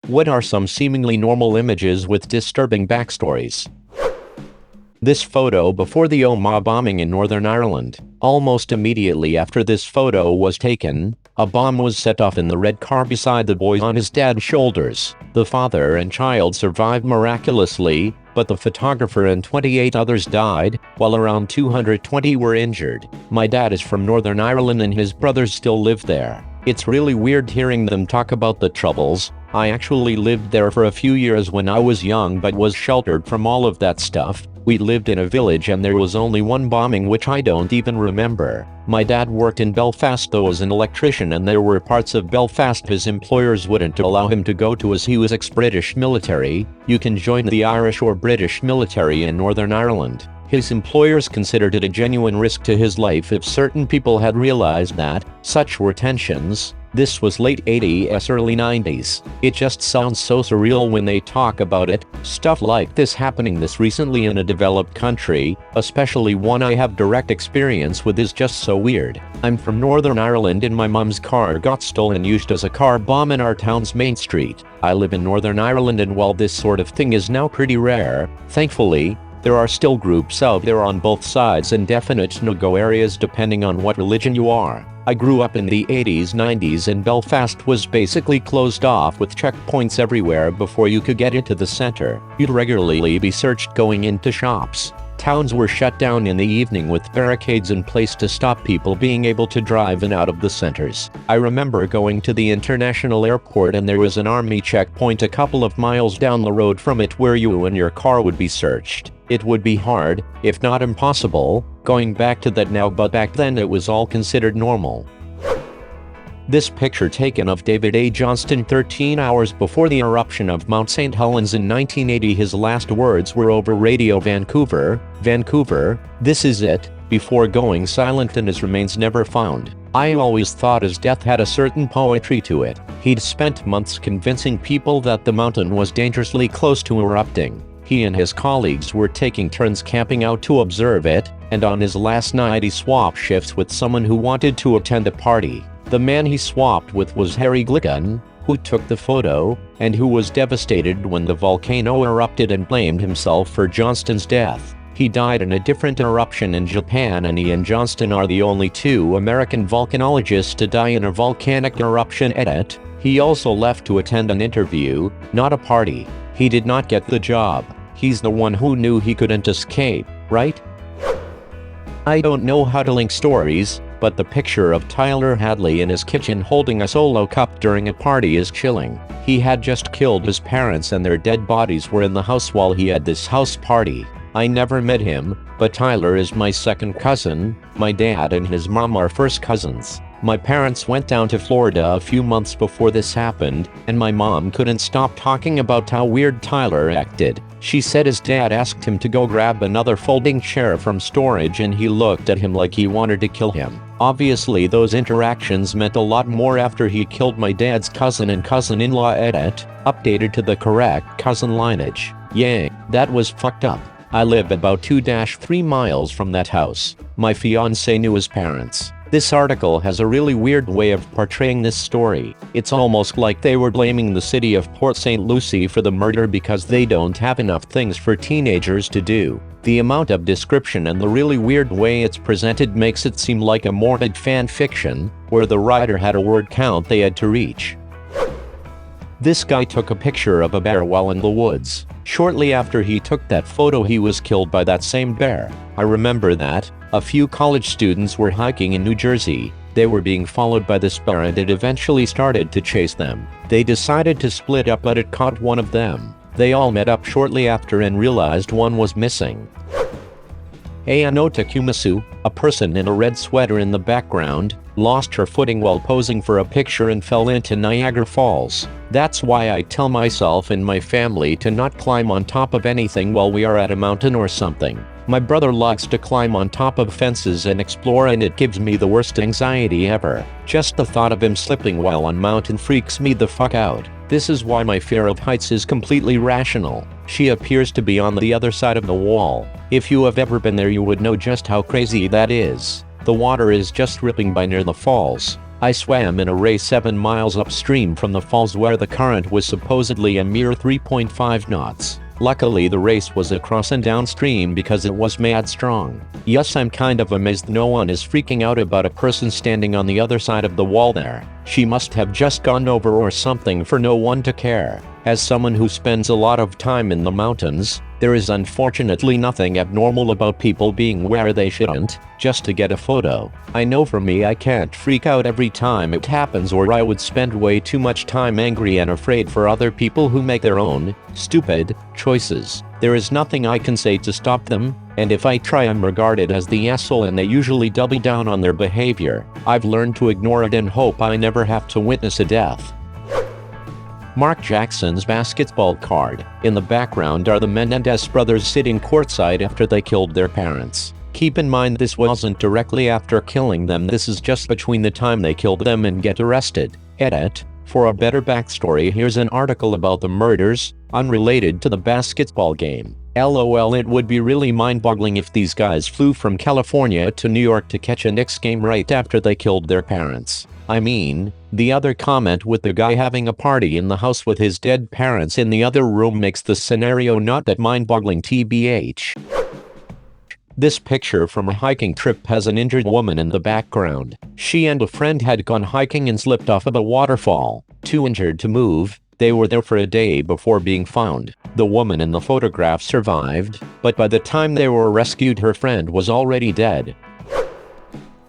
What are some seemingly normal images with disturbing backstories? This photo before the Omagh bombing in Northern Ireland. Almost immediately after this photo was taken, a bomb was set off in the red car beside the boy on his dad's shoulders. The father and child survived miraculously, but the photographer and 28 others died, while around 220 were injured. My dad is from Northern Ireland and his brothers still live there. It's really weird hearing them talk about the troubles. I actually lived there for a few years when I was young but was sheltered from all of that stuff. We lived in a village and there was only one bombing which I don't even remember. My dad worked in Belfast though as an electrician, and there were parts of Belfast his employers wouldn't allow him to go to as he was ex-British military. You can join the Irish or British military in Northern Ireland. His employers considered it a genuine risk to his life if certain people had realized that. Such were tensions. This was late 80s, early 90s. It just sounds so surreal when they talk about it. Stuff like this happening this recently in a developed country, especially one I have direct experience with, is just so weird. I'm from Northern Ireland and my mum's car got stolen used as a car bomb in our town's main street. I live in Northern Ireland, and while this sort of thing is now pretty rare, thankfully, there are still groups out there on both sides and definite no-go areas depending on what religion you are. I grew up in the 80s, 90s, and Belfast was basically closed off with checkpoints everywhere before you could get into the center. You'd regularly be searched going into shops. Towns were shut down in the evening with barricades in place to stop people being able to drive in out of the centers. I remember going to the international airport and there was an army checkpoint a couple of miles down the road from it where you and your car would be searched. It would be hard, if not impossible, going back to that now, but back then it was all considered normal. This picture taken of David A. Johnston 13 hours before the eruption of Mount St. Helens in 1980. His last words were over Radio Vancouver, "Vancouver, this is it," before going silent and his remains never found. I always thought his death had a certain poetry to it. He'd spent months convincing people that the mountain was dangerously close to erupting. He and his colleagues were taking turns camping out to observe it, and on his last night he swapped shifts with someone who wanted to attend a party. The man he swapped with was Harry Glickon, who took the photo, and who was devastated when the volcano erupted and blamed himself for Johnston's death. He died in a different eruption in Japan, and he and Johnston are the only two American volcanologists to die in a volcanic eruption. Edit. He also left to attend an interview, not a party. He did not get the job. He's the one who knew he couldn't escape, right? I don't know how to link stories, but the picture of Tyler Hadley in his kitchen holding a solo cup during a party is chilling. He had just killed his parents and their dead bodies were in the house while he had this house party. I never met him, but Tyler is my second cousin. My dad and his mom are first cousins. My parents went down to Florida a few months before this happened, and my mom couldn't stop talking about how weird Tyler acted. She said his dad asked him to go grab another folding chair from storage and he looked at him like he wanted to kill him. Obviously those interactions meant a lot more after he killed my dad's cousin and cousin-in-law. Edit. Updated to the correct cousin lineage. Yeah, that was fucked up. I live about 2-3 miles from that house. My fiancé knew his parents. This article has a really weird way of portraying this story. It's almost like they were blaming the city of Port St. Lucie for the murder because they don't have enough things for teenagers to do. The amount of description and the really weird way it's presented makes it seem like a morbid fan fiction, where the writer had a word count they had to reach. This guy took a picture of a bear while in the woods. Shortly after he took that photo, he was killed by that same bear. I remember that. A few college students were hiking in New Jersey. They were being followed by this bear and it eventually started to chase them. They decided to split up, but it caught one of them. They all met up shortly after and realized one was missing. Ayano Takumasu, a person in a red sweater in the background, lost her footing while posing for a picture and fell into Niagara Falls. That's why I tell myself and my family to not climb on top of anything while we are at a mountain or something. My brother likes to climb on top of fences and explore, and it gives me the worst anxiety ever. Just the thought of him slipping while on mountain freaks me the fuck out. This is why my fear of heights is completely rational. She appears to be on the other side of the wall. If you have ever been there, you would know just how crazy that is. The water is just ripping by near the falls. I swam in a race 7 miles upstream from the falls where the current was supposedly a mere 3.5 knots. Luckily the race was across and downstream because it was mad strong. Yes, I'm kind of amazed no one is freaking out about a person standing on the other side of the wall there. She must have just gone over or something for no one to care. As someone who spends a lot of time in the mountains, there is unfortunately nothing abnormal about people being where they shouldn't, just to get a photo. I know for me I can't freak out every time it happens or I would spend way too much time angry and afraid for other people who make their own, stupid, choices. There is nothing I can say to stop them, and if I try I'm regarded as the asshole and they usually double down on their behavior. I've learned to ignore it and hope I never have to witness a death. Mark Jackson's basketball card. In the background are the Menendez brothers sitting courtside after they killed their parents. Keep in mind this wasn't directly after killing them, this is just between the time they killed them and get arrested. Edit. For a better backstory, here's an article about the murders, unrelated to the basketball game. LOL, it would be really mind-boggling if these guys flew from California to New York to catch a Knicks game right after they killed their parents. I mean, the other comment with the guy having a party in the house with his dead parents in the other room makes the scenario not that mind-boggling tbh. This picture from a hiking trip has an injured woman in the background. She and a friend had gone hiking and slipped off of a waterfall. Too injured to move, they were there for a day before being found. The woman in the photograph survived, but by the time they were rescued her friend was already dead.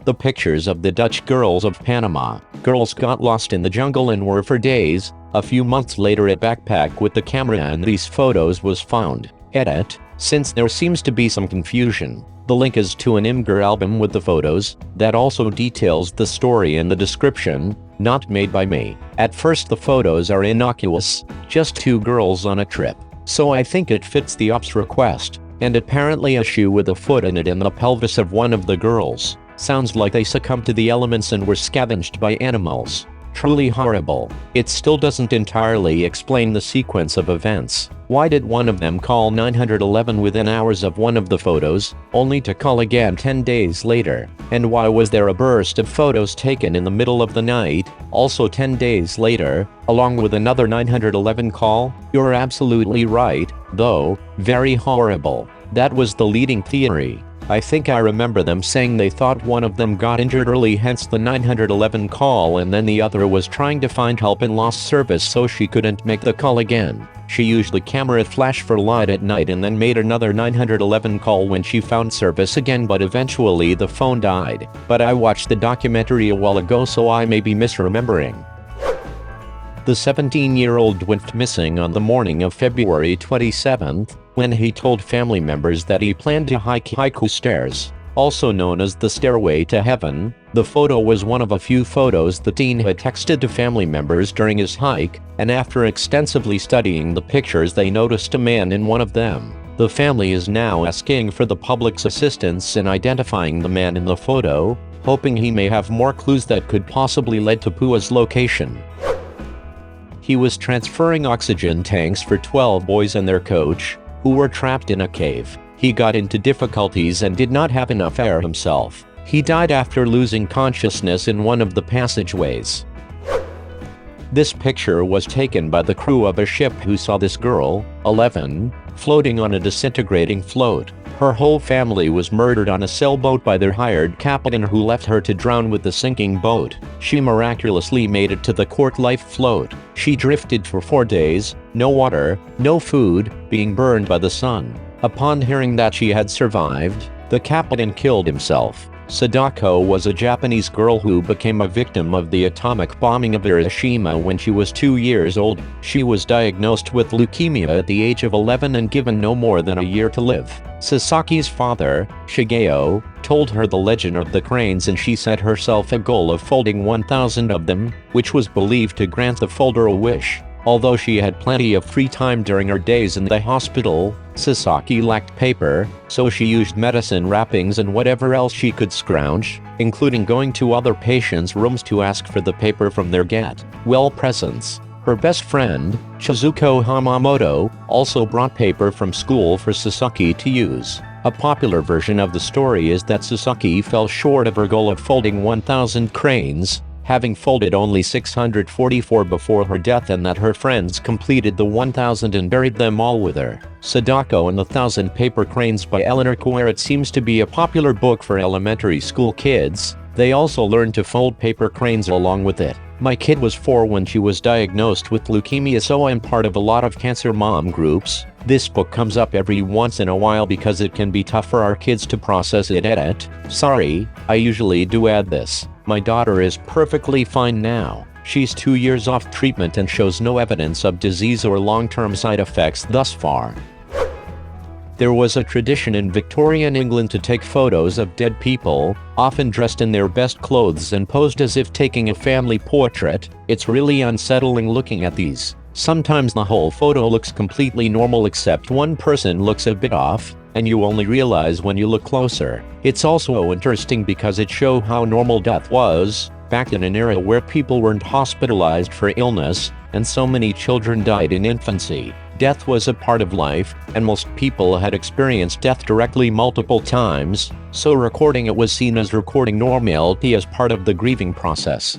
The pictures of the Dutch girls of Panama. Girls got lost in the jungle and were for days. A few months later a backpack with the camera and these photos was found. Edit. Since there seems to be some confusion, the link is to an Imgur album with the photos, that also details the story in the description, not made by me. At first the photos are innocuous, just two girls on a trip. So I think it fits the ops request, and apparently a shoe with a foot in it in the pelvis of one of the girls. Sounds like they succumbed to the elements and were scavenged by animals. Truly horrible. It still doesn't entirely explain the sequence of events. Why did one of them call 911 within hours of one of the photos, only to call again 10 days later? And why was there a burst of photos taken in the middle of the night, also 10 days later, along with another 911 call? You're absolutely right, though, very horrible. That was the leading theory. I think I remember them saying they thought one of them got injured early, hence the 911 call, and then the other was trying to find help and lost service so she couldn't make the call again. She used the camera flash for light at night and then made another 911 call when she found service again, but eventually the phone died. But I watched the documentary a while ago, so I may be misremembering. The 17-year-old went missing on the morning of February 27th, when he told family members that he planned to hike Haiku Stairs, also known as the Stairway to Heaven. The photo was one of a few photos the teen had texted to family members during his hike, and after extensively studying the pictures they noticed a man in one of them. The family is now asking for the public's assistance in identifying the man in the photo, hoping he may have more clues that could possibly lead to Pua's location. He was transferring oxygen tanks for 12 boys and their coach, who were trapped in a cave. He got into difficulties and did not have enough air himself. He died after losing consciousness in one of the passageways. This picture was taken by the crew of a ship who saw this girl, 11, floating on a disintegrating float. Her whole family was murdered on a sailboat by their hired captain, who left her to drown with the sinking boat. She miraculously made it to the court life float. She drifted for 4 days, no water, no food, being burned by the sun. Upon hearing that she had survived, the captain killed himself. Sadako was a Japanese girl who became a victim of the atomic bombing of Hiroshima when she was 2 years old. She was diagnosed with leukemia at the age of 11 and given no more than a year to live. Sasaki's father, Shigeo, told her the legend of the cranes, and she set herself a goal of folding 1,000 of them, which was believed to grant the folder a wish. Although she had plenty of free time during her days in the hospital, Sasaki lacked paper, so she used medicine wrappings and whatever else she could scrounge, including going to other patients' rooms to ask for the paper from their get-well presents. Her best friend, Chizuko Hamamoto, also brought paper from school for Sasaki to use. A popular version of the story is that Sasaki fell short of her goal of folding 1,000 cranes, having folded only 644 before her death, and that her friends completed the 1,000 and buried them all with her. Sadako and the 1,000 Paper Cranes by Eleanor Coer. It seems to be a popular book for elementary school kids. They also learned to fold paper cranes along with it. My kid was 4 when she was diagnosed with leukemia, so I'm part of a lot of cancer mom groups. This book comes up every once in a while because it can be tough for our kids to process it. Edit. Sorry, I usually do add this. My daughter is perfectly fine now. She's 2 years off treatment and shows no evidence of disease or long-term side effects thus far. There was a tradition in Victorian England to take photos of dead people, often dressed in their best clothes and posed as if taking a family portrait. It's really unsettling looking at these. Sometimes the whole photo looks completely normal except one person looks a bit off, and you only realize when you look closer. It's also interesting because it shows how normal death was back in an era where people weren't hospitalized for illness, and so many children died in infancy. Death was a part of life, and most people had experienced death directly multiple times, so recording it was seen as recording normality as part of the grieving process.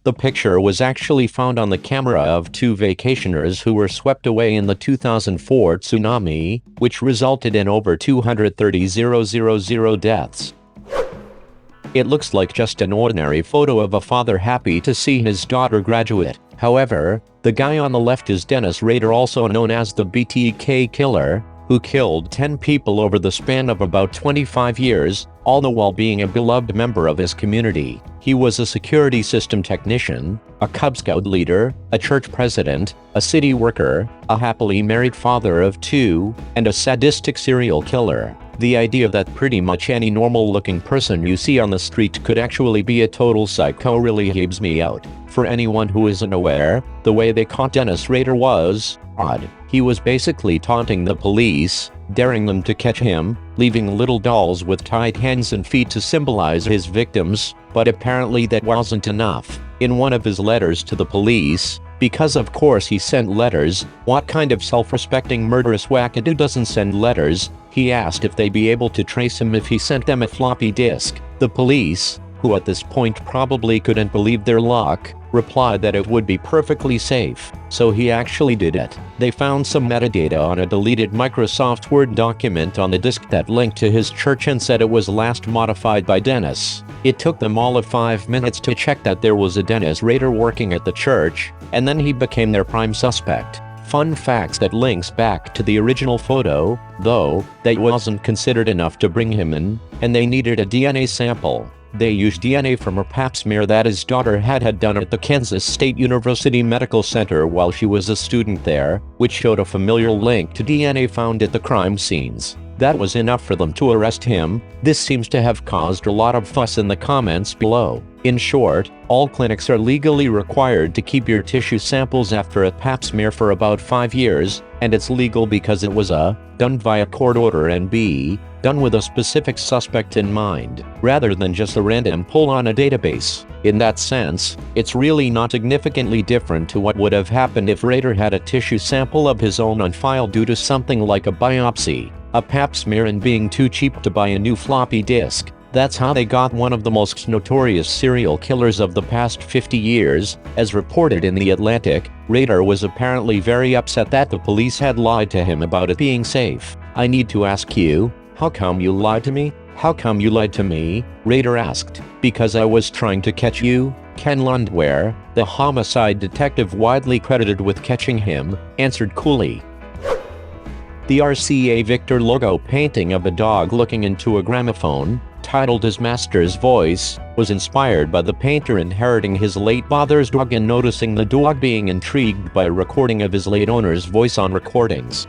The picture was actually found on the camera of 2 vacationers who were swept away in the 2004 tsunami, which resulted in over 230,000 deaths. It looks like just an ordinary photo of a father happy to see his daughter graduate. However, the guy on the left is Dennis Rader, also known as the BTK killer, who killed 10 people over the span of about 25 years, all the while being a beloved member of his community. He was a security system technician, a Cub Scout leader, a church president, a city worker, a happily married father of 2, and a sadistic serial killer. The idea that pretty much any normal-looking person you see on the street could actually be a total psycho really heaves me out. For anyone who isn't aware, the way they caught Dennis Rader was odd. He was basically taunting the police, daring them to catch him, leaving little dolls with tied hands and feet to symbolize his victims, but apparently that wasn't enough. In one of his letters to the police, because of course he sent letters, what kind of self-respecting murderous wackadoo doesn't send letters, he asked if they'd be able to trace him if he sent them a floppy disk. The police, who at this point probably couldn't believe their luck, replied that it would be perfectly safe, so he actually did it. They found some metadata on a deleted Microsoft Word document on the disk that linked to his church and said it was last modified by Dennis. It took them all of 5 minutes to check that there was a Dennis Rader working at the church, and then he became their prime suspect. Fun facts: that links back to the original photo, though, that wasn't considered enough to bring him in, and they needed a DNA sample. They used DNA from a pap smear that his daughter had done at the Kansas State University Medical Center while she was a student there, which showed a familiar link to DNA found at the crime scenes. That was enough for them to arrest him. This seems to have caused a lot of fuss in the comments below. In short, all clinics are legally required to keep your tissue samples after a pap smear for about 5 years, and it's legal because it was a done via court order and b done with a specific suspect in mind, rather than just a random pull on a database. In that sense, it's really not significantly different to what would have happened if Rader had a tissue sample of his own on file due to something like a biopsy, a pap smear, and being too cheap to buy a new floppy disk. That's how they got one of the most notorious serial killers of the past 50 years. As reported in The Atlantic, Rader was apparently very upset that the police had lied to him about it being safe. "I need to ask you, how come you lied to me? How come you lied to me?" Rader asked. "Because I was trying to catch you." Ken Lundware, the homicide detective widely credited with catching him, answered coolly. The RCA Victor logo painting of a dog looking into a gramophone, titled His Master's Voice, was inspired by the painter inheriting his late father's dog and noticing the dog being intrigued by a recording of his late owner's voice on recordings.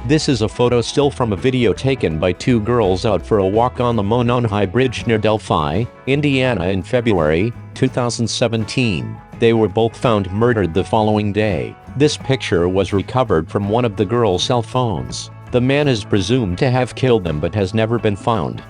This is a photo still from a video taken by 2 girls out for a walk on the Mononhai Bridge near Delphi, Indiana in February 2017. They were both found murdered the following day. This picture was recovered from one of the girls' cell phones. The man is presumed to have killed them but has never been found.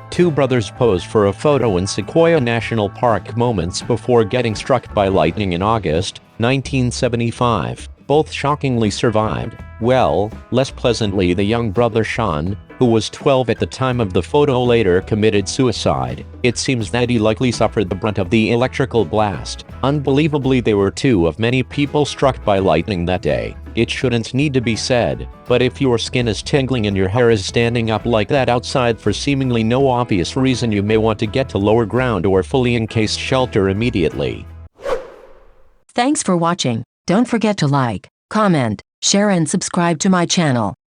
2 brothers posed for a photo in Sequoia National Park moments before getting struck by lightning in August 1975. Both shockingly survived. Well, less pleasantly, the young brother Sean, who was 12 at the time of the photo, later committed suicide. It seems that he likely suffered the brunt of the electrical blast. Unbelievably, there were 2 of many people struck by lightning that day. It shouldn't need to be said, but if your skin is tingling and your hair is standing up like that outside for seemingly no obvious reason, you may want to get to lower ground or fully encased shelter immediately. Thanks for watching. Don't forget to like, comment, share and subscribe to my channel.